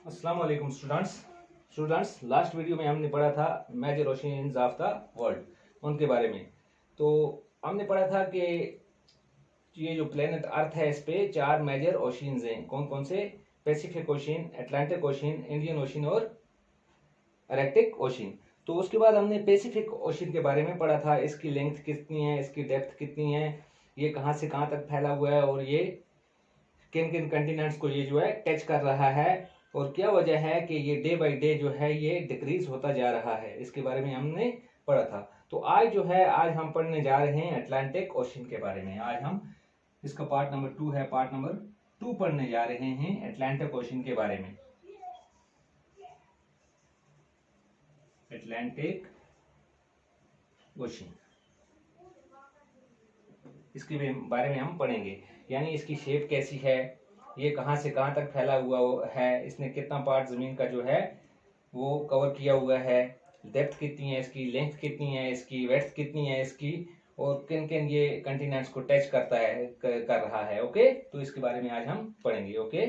अस्सलाम वालेकुम students last video में हमने पढ़ा था major oceans of the world उनके बारे में। तो हमने पढ़ा था कि ये जो प्लेनेट अर्थ है इस पे 4 मेजर ओशियंस हैं। कौन कौन से? Pacific ocean, Atlantic ocean, Indian ocean और आर्कटिक ओशियन। तो उसके बाद हमने पैसिफिक ओशियन के बारे में पढ़ा था। इसकी लेंथ कितनी है, इसकी डेप्थ कितनी है, ये कहाँ से कहाँ तक फैला हुआ है और ये किन किन कंटिनेंट्स को ये जो है टच कर रहा है और क्या वजह है कि ये डे बाय डे जो है ये डिक्रीज होता जा रहा है। इसके बारे में हमने पढ़ा था। तो आज जो है आज हम पढ़ने जा रहे हैं अटलांटिक ओशियन के बारे में। आज हम इसका पार्ट नंबर 2 है, पार्ट नंबर 2 पढ़ने जा रहे हैं अटलांटिक ओशियन के बारे में। अटलांटिक ओशियन इसके बारे में हम पढ़ेंगे, यानी इसकी शेप कैसी है, ये कहाँ से कहाँ तक फैला हुआ है, इसने कितना पार्ट जमीन का जो है वो कवर किया हुआ है, डेप्थ कितनी है इसकी, लेंथ कितनी है इसकी, वेड्थ कितनी है इसकी और किन किन ये कंटिनेंट्स को टच करता है कर रहा है। ओके, तो इसके बारे में आज हम पढ़ेंगे। Okay,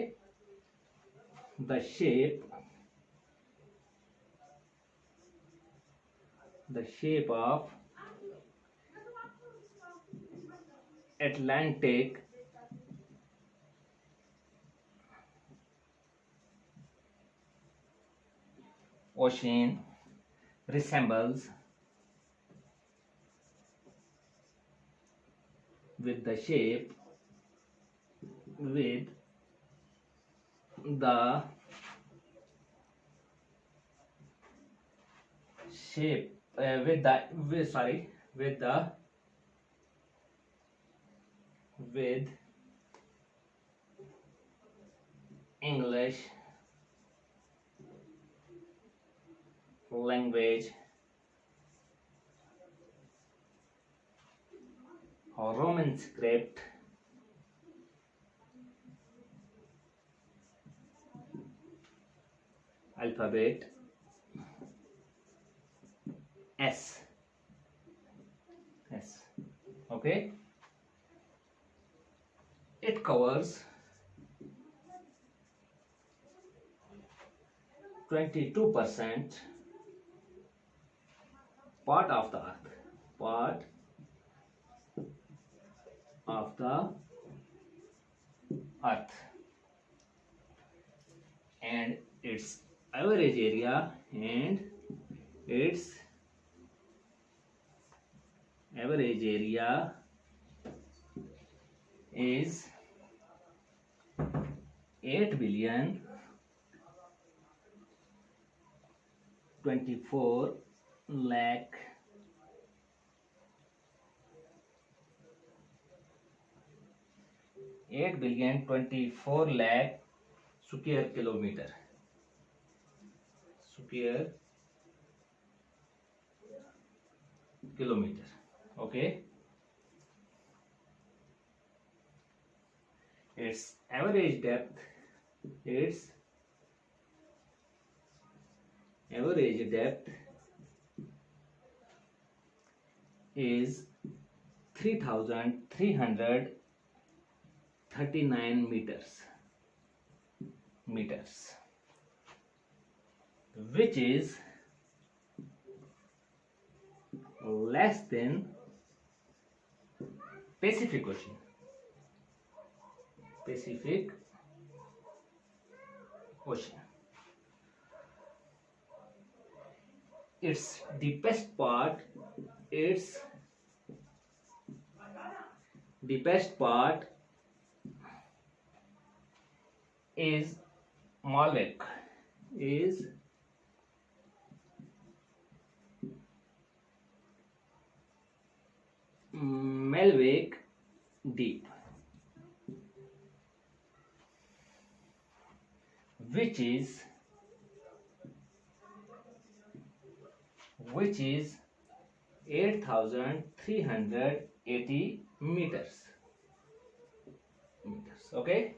the shape of Atlantic Ocean resembles with the shape with the shape with the with, sorry with the with English language or Roman script alphabet S. Okay, it covers 22% part of the earth and its average area is 8,024,00,000 8,024,00,000 square kilometre. Okay, its average depth is 3,339 meters, which is less than Pacific Ocean. Its deepest part is Malvik Deep, which is 8,380 meters. Okay,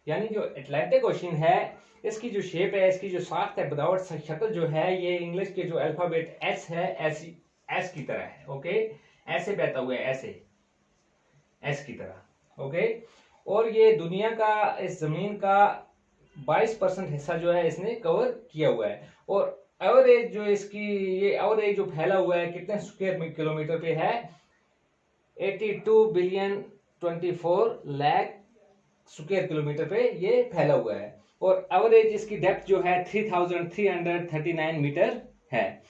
यानी जो Atlantic ocean है इसकी जो shape है, इसकी जो साख्त है, बनावट शक्ल जो है, ये इंग्लिश के जो अल्फाबेट एस है एस की तरह है। ओके, ऐसे बहता हुआ है, ऐसे एस की तरह। ओके, और ये दुनिया का, इस जमीन का 22% हिस्सा जो है इसने कवर किया हुआ है। और एवरेज जो इसकी ये एवरेज जो फैला हुआ है कितने स्क्वायर किलोमीटर पे है, 82 बिलियन 24 लाख स्क्वायर किलोमीटर पे ये फैला हुआ है। और एवरेज इसकी डेप्थ जो है 3339 मीटर है।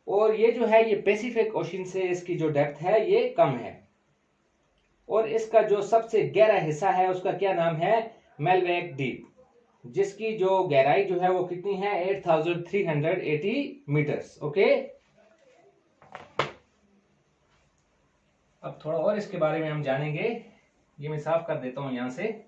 और ये जो है ये पैसिफिक ओशन से इसकी जो डेप्थ है ये कम है। और इसका जो सबसे गहरा हिस्सा है उसका क्या नाम है, मेलवेक डीप, जिसकी जो गहराई जो है वो कितनी है, 8380 मीटर्स। ओके, अब थोड़ा और इसके बारे में हम जानेंगे। ये मैं साफ कर देता हूं यहां से।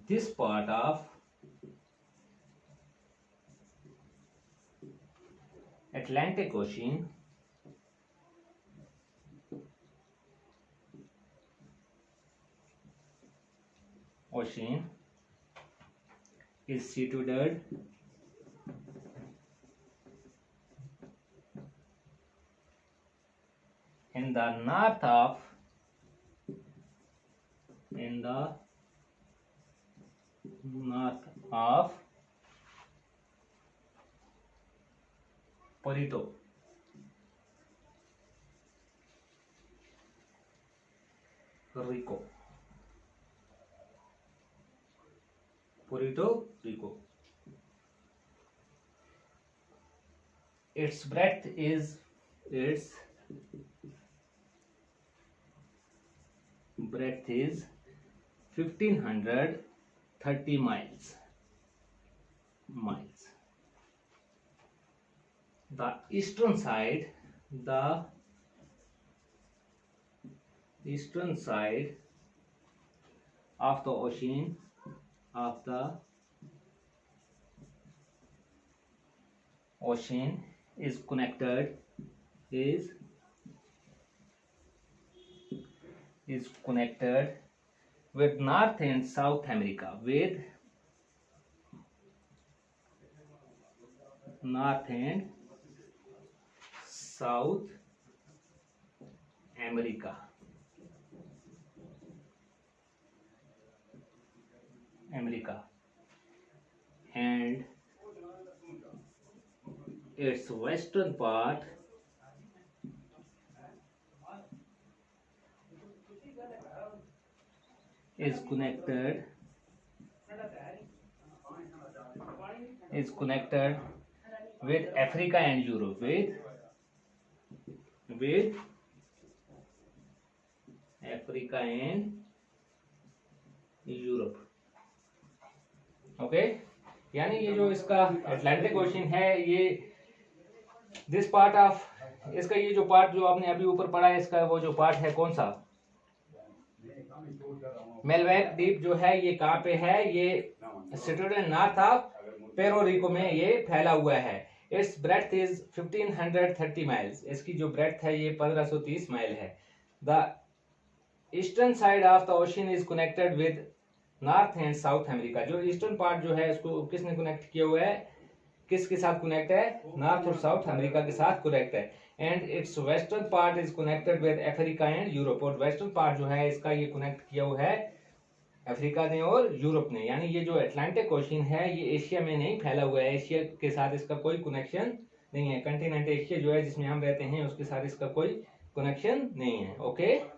This part of Atlantic Ocean is situated in the north of Puerto Rico. Its breadth is 1530 miles. The eastern side of the ocean is connected with North and South America, and its western part is connected with Africa and Europe, okay. यानी ये जो इसका Atlantic ocean है, ये this part of, इसका ये जो part जो आपने अभी ऊपर पढ़ा है, इसका वो जो पार्ट है कौन सा, मेलवेक डीप जो है ये कहाँ पे है, ये सिटुएटेड नॉर्थ ऑफ पेरो रिको में ये फैला हुआ है। इट्स ब्रेड्थ इज 1530 माइल्स, इसकी जो ब्रेड्थ है ये 1530 माइल है। The eastern side of the ocean is connected with north and south America. जो ईस्टर्न पार्ट जो है इसको किसने कनेक्ट किया हुआ है, किसके साथ कनेक्ट है, नॉर्थ और साउथ अमेरिका के साथ कनेक्ट है। And it's western part is connected with Africa and Europe, और वेस्टर्न पार्ट जो है इसका ये कनेक्ट किया हुआ है अफ्रीका ने और यूरोप ने। यानी ये जो अटलांटिक ओशन है ये एशिया में नहीं फैला हुआ है, एशिया के साथ इसका कोई कनेक्शन नहीं है। कंटिनेंट एशिया जो है जिसमें हम रहते हैं उसके साथ इसका कोई कनेक्शन नहीं है। ओके।